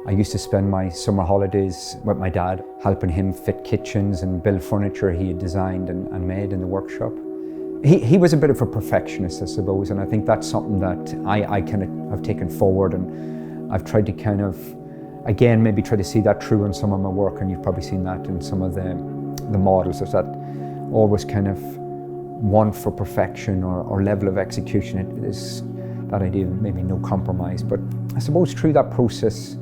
I used to spend my summer holidays with my dad, helping him fit kitchens and build furniture he had designed and made in the workshop. He was a bit of a perfectionist, I suppose, and I think that's something that I kind of have taken forward, and I've tried to kind of, again, maybe try to see that through in some of my work, and you've probably seen that in some of the models. There's that always kind of want for perfection or level of execution. It is that idea of maybe no compromise, but I suppose through that process,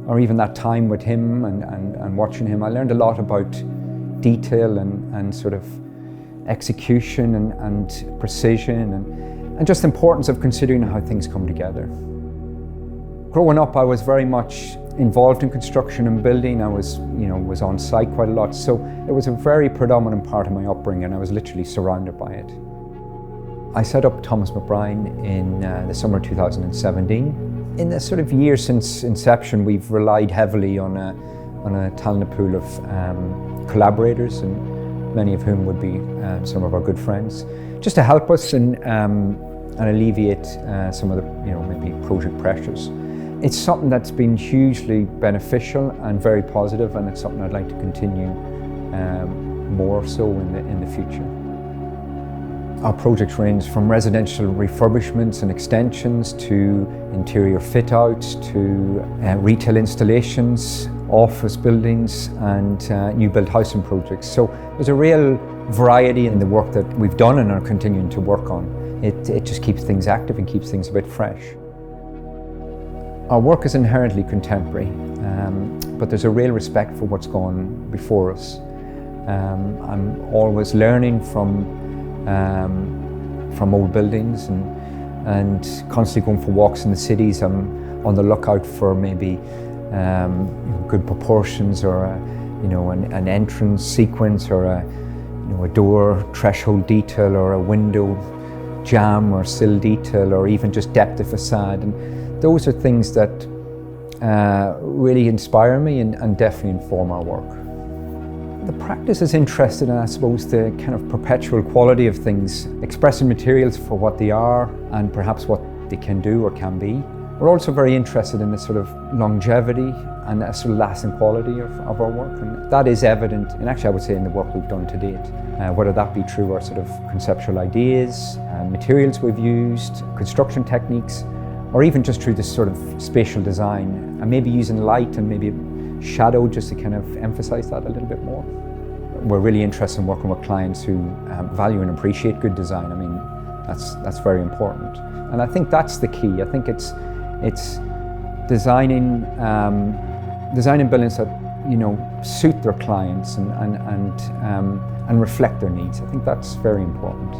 or even that time with him and watching him, I learned a lot about detail and sort of execution and precision and just the importance of considering how things come together. Growing up, I was very much involved in construction and building. I was on site quite a lot, so it was a very predominant part of my upbringing. I was literally surrounded by it. I set up Thomas-McBrien in the summer 2017. In the sort of year since inception, we've relied heavily on a talented pool of collaborators, and many of whom would be some of our good friends, just to help us and alleviate some of the maybe project pressures. It's something that's been hugely beneficial and very positive, and it's something I'd like to continue more so in the future. Our projects range from residential refurbishments and extensions to interior fit-outs to retail installations, office buildings and new build housing projects. So there's a real variety in the work that we've done and are continuing to work on. It just keeps things active and keeps things a bit fresh. Our work is inherently contemporary, but there's a real respect for what's gone before us. I'm always learning from old buildings and constantly going for walks in the cities. I'm on the lookout for maybe good proportions or an entrance sequence or a door threshold detail or a window jamb or sill detail or even just depth of facade. And those are things that really inspire me and definitely inform our work. The practice is interested in, I suppose, the kind of perpetual quality of things, expressing materials for what they are and perhaps what they can do or can be. We're also very interested in the sort of longevity and a sort of lasting quality of our work, and that is evident in, actually I would say, in the work we've done to date. Whether that be through our sort of conceptual ideas, materials we've used, construction techniques, or even just through this sort of spatial design, and maybe using light and maybe shadow just to kind of emphasize that a little bit more. We're really interested in working with clients who value and appreciate good design. I mean, that's very important. And I think that's the key. I think it's designing buildings that suit their clients and reflect their needs. I think that's very important.